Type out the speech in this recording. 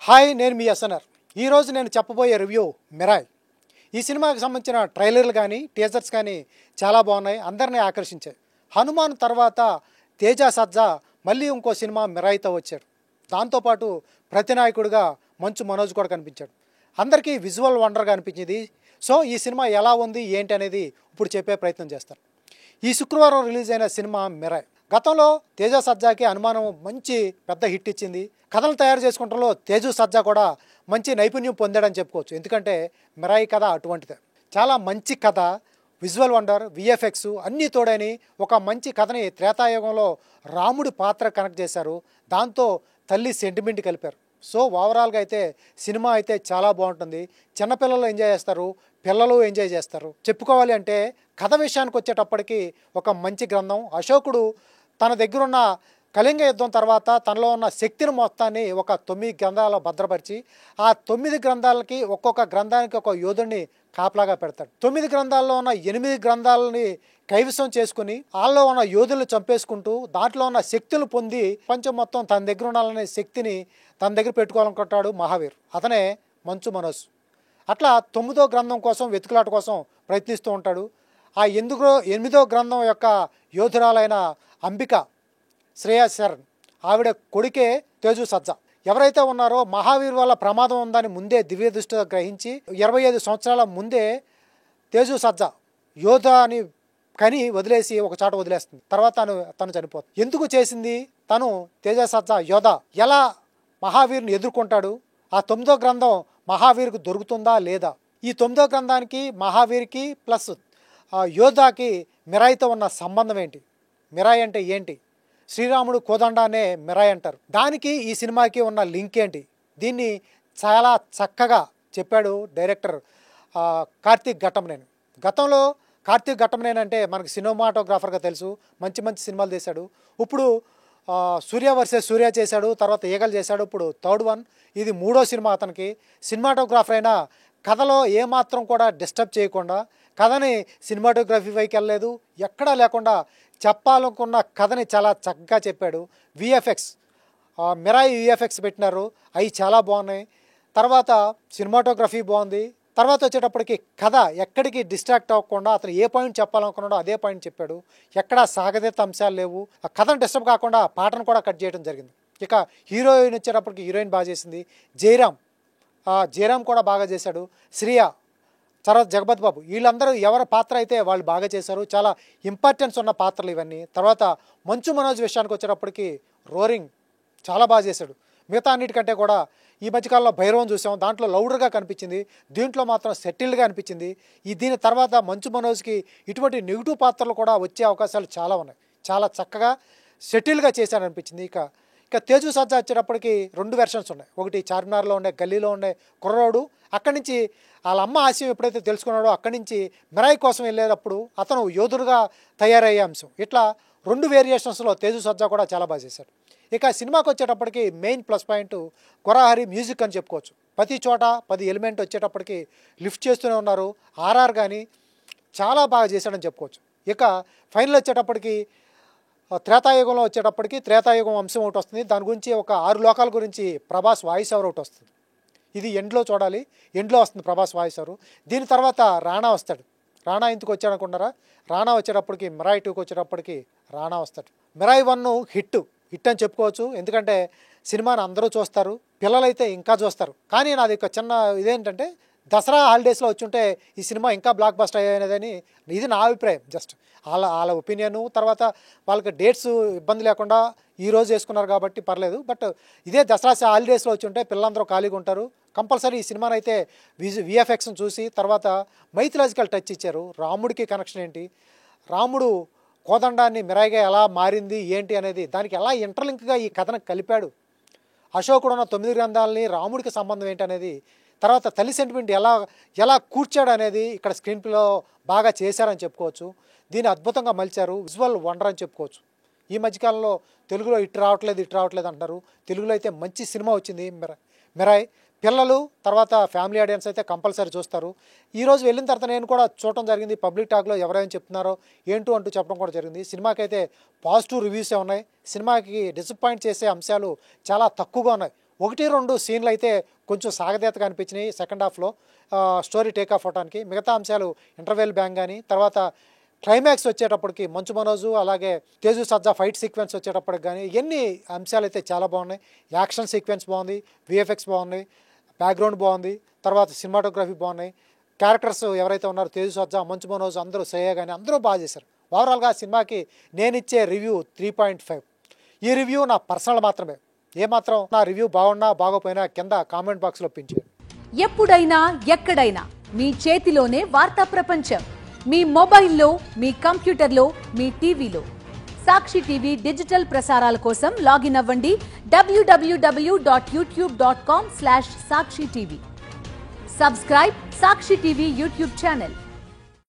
Hi, నేను మీ SNR. ఈరోజు నేను చెప్పబోయే రివ్యూ మిరాయ్. ఈ సినిమాకి సంబంధించిన ట్రైలర్లు కానీ టీజర్స్ కానీ చాలా బాగున్నాయి, అందరినీ ఆకర్షించాయి. హనుమాన్ తర్వాత తేజ సజ్జా మళ్ళీ ఇంకో సినిమా మిరాయ్తో వచ్చాడు. దాంతోపాటు ప్రతినాయకుడిగా మంచు మనోజ్ కూడా కనిపించాడు. అందరికీ విజువల్ వండర్గా అనిపించింది. సో ఈ సినిమా ఎలా ఉంది ఏంటి అనేది ఇప్పుడు చెప్పే ప్రయత్నం చేస్తాను. ఈ శుక్రవారం రిలీజ్ అయిన సినిమా మిరాయ్. గతంలో తేజ సజ్జాకి అనుమానం మంచి పెద్ద హిట్ ఇచ్చింది. కథలు తయారు చేసుకుంటంలో తేజు సజ్జా కూడా మంచి నైపుణ్యం పొందాడని చెప్పుకోవచ్చు. ఎందుకంటే మిరాయి కథ అటువంటిదే. చాలా మంచి కథ, విజువల్ వండర్, విఎఫ్ఎక్స్ అన్నీ తోడని ఒక మంచి కథని త్రేతాయుగంలో రాముడి పాత్ర కనెక్ట్ చేశారు. దాంతో తల్లి సెంటిమెంట్ కలిపారు. సో ఓవరాల్గా అయితే సినిమా అయితే చాలా బాగుంటుంది. చిన్నపిల్లలు ఎంజాయ్ చేస్తారు, పిల్లలు ఎంజాయ్ చేస్తారు. చెప్పుకోవాలి అంటే కథ విషయానికి వచ్చేటప్పటికి ఒక మంచి గ్రంథం. అశోకుడు తన దగ్గరున్న కళింగ యుద్ధం తర్వాత తనలో ఉన్న శక్తిని మొత్తాన్ని ఒక 9 గ్రంథాలు భద్రపరిచి ఆ 9 గ్రంథాలకి ఒక్కొక్క గ్రంథానికి ఒక యోధుడిని కాపలాగా పెడతాడు. 9 గ్రంథాల్లో ఉన్న 8 గ్రంథాలని కైవసం చేసుకుని వాళ్ళలో ఉన్న యోధులను చంపేసుకుంటూ దాంట్లో ఉన్న శక్తులు పొంది పంచం మొత్తం తన దగ్గర ఉండాలనే శక్తిని తన దగ్గర పెట్టుకోవాలనుకుంటాడు మహావీర్. అతనే మంచు మనోజ్. అట్లా 9వ గ్రంథం కోసం వెతుకులాట కోసం ప్రయత్నిస్తూ ఉంటాడు. ఆ 8వ గ్రంథం యొక్క యోధురాలైన అంబిక శ్రేయా శరణ్, ఆవిడ కొడుకే తేజు సజ్జా. ఎవరైతే ఉన్నారో మహావీర్ వల్ల ప్రమాదం ఉందని ముందే దివ్య దృష్టితో గ్రహించి 25 సంవత్సరాల ముందే తేజు సజ్జా యోధ అని కని వదిలేసి ఒక చాట వదిలేస్తుంది. తర్వాత తను చనిపోతుంది. ఎందుకు చేసింది? తను తేజ సజ్జా యోధ ఎలా మహావీర్ని ఎదుర్కొంటాడు? ఆ 9వ గ్రంథం మహావీర్కు దొరుకుతుందా లేదా? ఈ 9వ గ్రంథానికి మహావీర్కి ప్లస్ యోధాకి మిరాయితో ఉన్న సంబంధం ఏంటి? మిరాయి అంటే ఏంటి? శ్రీరాముడు కోదండానే మిరాయి అంటారు. దానికి ఈ సినిమాకి ఉన్న లింక్ ఏంటి? దీన్ని చాలా చక్కగా చెప్పాడు డైరెక్టర్ కార్తీక్ ఘట్టమనేని. గతంలో కార్తీక్ ఘట్టమనేని అంటే మనకి సినిమాటోగ్రాఫర్గా తెలుసు, మంచి మంచి సినిమాలు చేశాడు. ఇప్పుడు సూర్య వర్సెస్ సూర్య చేశాడు, తర్వాత ఈగలు చేశాడు, ఇప్పుడు థర్డ్ వన్. ఇది 3వ సినిమా అతనికి. సినిమాటోగ్రాఫర్ అయినా కథలో ఏమాత్రం కూడా డిస్టర్బ్ చేయకుండా, కథని సినిమాటోగ్రఫీ వైపు వెళ్ళలేదు, ఎక్కడా లేకుండా చెప్పాలనుకున్న కథని చాలా చక్కగా చెప్పాడు. విఎఫ్ఎక్స్ మిరాయి విఎఫ్ఎక్స్ పెట్టినారు, అవి చాలా బాగున్నాయి. తర్వాత సినిమాటోగ్రఫీ బాగుంది. తర్వాత వచ్చేటప్పటికి కథ ఎక్కడికి డిస్ట్రాక్ట్ అవ్వకుండా అతను ఏ పాయింట్ చెప్పాలనుకున్నాడో అదే పాయింట్ చెప్పాడు. ఎక్కడా సాగతీత అంశాలు లేవు. ఆ కథను డిస్టర్బ్ కాకుండా పాటను కూడా కట్ చేయడం జరిగింది. ఇక హీరోయిన్ వచ్చేటప్పటికి హీరోయిన్ బాగా చేసింది. జయరామ్ కూడా బాగా చేశాడు. శ్రియ, తర్వాత జగపతి బాబు, వీళ్ళందరూ ఎవరి పాత్ర అయితే వాళ్ళు బాగా చేశారు. చాలా ఇంపార్టెన్స్ ఉన్న పాత్రలు ఇవన్నీ. తర్వాత మంచు మనోజ్ విషయానికి వచ్చేటప్పటికి రోరింగ్ చాలా బాగా చేశాడు. మిగతా అన్నిటికంటే కూడా ఈ మధ్యకాలంలో భైరవం చూసాం, దాంట్లో లౌడర్గా కనిపించింది. దీంట్లో మాత్రం సెటిల్డ్గా అనిపించింది. దీని తర్వాత మంచు మనోజ్కి ఇటువంటి నెగిటివ్ పాత్రలు కూడా వచ్చే అవకాశాలు చాలా ఉన్నాయి. చాలా చక్కగా సెటిల్గా చేశాడనిపించింది. ఇక తేజు సజ్జా వచ్చేటప్పటికి 2 వెర్షన్స్ ఉన్నాయి. ఒకటి చార్మినార్లో ఉండే గల్లీలో ఉండే కుర్రోడు, అక్కడి నుంచి వాళ్ళ అమ్మ ఆశయం ఎప్పుడైతే తెలుసుకున్నాడో అక్కడి నుంచి మిరాయి కోసం వెళ్ళేటప్పుడు అతను యోధుడుగా తయారయ్యే అంశం. ఇట్లా 2 వేరియేషన్స్లో తేజు సజ్జా కూడా చాలా బాగా చేశాడు. ఇక సినిమాకి వచ్చేటప్పటికి మెయిన్ ప్లస్ పాయింట్ కొరాహరి మ్యూజిక్ అని చెప్పుకోవచ్చు. ప్రతి చోట 10 ఎలిమెంట్ వచ్చేటప్పటికి లిఫ్ట్ చేస్తూనే ఉన్నారు. ఆర్ఆర్ కానీ చాలా బాగా చేశాడని చెప్పుకోవచ్చు. ఇక ఫైనల్ వచ్చేటప్పటికి త్రేతాయుగంలో వచ్చేటప్పటికి త్రేతాయుగం అంశం ఒకటి వస్తుంది. దాని గురించి ఒక 6 లోకాల గురించి ప్రభాస్ వాయిస్ ఓవర్ ఒకటి వస్తుంది. ఇది ఎండ్లో చూడాలి, ఎండ్లో వస్తుంది ప్రభాస్ వాయిస్ ఓవర్. దీని తర్వాత రాణా వస్తాడు. రాణా ఎందుకు వచ్చాడు అనుకున్నారా? రాణా వచ్చేటప్పటికి మిరాయి 2కి వచ్చేటప్పటికి రాణా వస్తాడు. మిరాయి 1 హిట్ అని చెప్పుకోవచ్చు. ఎందుకంటే సినిమాని అందరూ చూస్తారు, పిల్లలైతే ఇంకా చూస్తారు. కానీ నాది ఒక చిన్న ఇదేంటంటే దసరా హాలిడేస్లో వచ్చుంటే ఈ సినిమా ఇంకా బ్లాక్ బస్టర్ అయ్యేదని ఇది నా అభిప్రాయం. జస్ట్ వాళ్ళ ఒపీనియను. తర్వాత వాళ్ళకి డేట్స్ ఇబ్బంది లేకుండా ఈరోజు వేసుకున్నారు కాబట్టి పర్లేదు. బట్ ఇదే దసరా హాలిడేస్లో వచ్చుంటే పిల్లలందరూ ఖాళీగా ఉంటారు. కంపల్సరీ ఈ సినిమాని అయితే విఎఫ్ఎక్స్ని చూసి తర్వాత మైథలాజికల్ టచ్ ఇచ్చారు. రాముడికి కనెక్షన్ ఏంటి, రాముడు కోదండాన్ని మిరాయిగా ఎలా మారింది ఏంటి అనేది, దానికి ఎలా ఇంటర్లింక్గా ఈ కథను కలిపాడు. అశోకుడు ఉన్న 9 గ్రంథాలని రాముడికి సంబంధం ఏంటి అనేది, తర్వాత తల్లి సెంటిమెంట్ ఎలా కూర్చాడు అనేది ఇక్కడ స్క్రీన్ ప్లేలో బాగా చేశారని చెప్పుకోవచ్చు. దీన్ని అద్భుతంగా మలిచారు. విజువల్ వండర్ అని చెప్పుకోవచ్చు. ఈ మధ్యకాలంలో తెలుగులో ఇటు రావట్లేదు అంటారు. తెలుగులో అయితే మంచి సినిమా వచ్చింది మిరాయ్. పిల్లలు తర్వాత ఫ్యామిలీ ఆడియన్స్ అయితే కంపల్సరీ చూస్తారు. ఈరోజు వెళ్ళిన తర్వాత నేను కూడా చూడటం జరిగింది. పబ్లిక్ టాక్లో ఎవరైనా చెప్తున్నారో ఏంటో అంటూ చెప్పడం కూడా జరిగింది. సినిమాకి అయితే పాజిటివ్ రివ్యూసే ఉన్నాయి. సినిమాకి డిసప్పాయింట్ చేసే అంశాలు చాలా తక్కువగా ఉన్నాయి. 1-2 సీన్లు అయితే కొంచెం సాగదీతగా అనిపించినాయి సెకండ్ హాఫ్లో స్టోరీ టేక్ ఆఫ్ అవడానికి. మిగతా అంశాలు ఇంటర్వెల్ బ్యాంగ్ కానీ, తర్వాత క్లైమాక్స్ వచ్చేటప్పటికి మంచు మనోజు అలాగే తేజు సజ్జా ఫైట్ సీక్వెన్స్ వచ్చేటప్పటికి కానీ ఇవన్నీ అంశాలు అయితే చాలా బాగున్నాయి. యాక్షన్ సీక్వెన్స్ బాగుంది, విఎఫ్ఎక్స్ బాగున్నాయి, బ్యాక్గ్రౌండ్ బాగుంది, తర్వాత సినిమాటోగ్రఫీ బాగున్నాయి. క్యారెక్టర్స్ ఎవరైతే ఉన్నారో తేజు సజ్జా, మంచు మనోజ్ అందరూ శ్రేయ కానీ అందరూ బాగా చేశారు. ఓవరాల్గా సినిమాకి నేను ఇచ్చే రివ్యూ 3.5. ఈ రివ్యూ నా పర్సనల్ మాత్రమే. ఏమాత్రం నా రివ్యూ బాగున్నా బాగోపోయినా కింద కామెంట్ బాక్స్లో పించారు. ఎప్పుడైనా ఎక్కడైనా మీ చేతిలోనే వార్తా ప్రపంచం. మీ మొబైల్లో, మీ కంప్యూటర్లో, మీ టీవీలో. సాక్షి టీవీ డిజిటల్ ప్రసారాల కోసం లాగిన్ అవ్వండి www.youtube.com/సాక్షి టీవీ. సబ్స్క్రైబ్ సాక్షి టీవీ యూట్యూబ్ ఛానల్.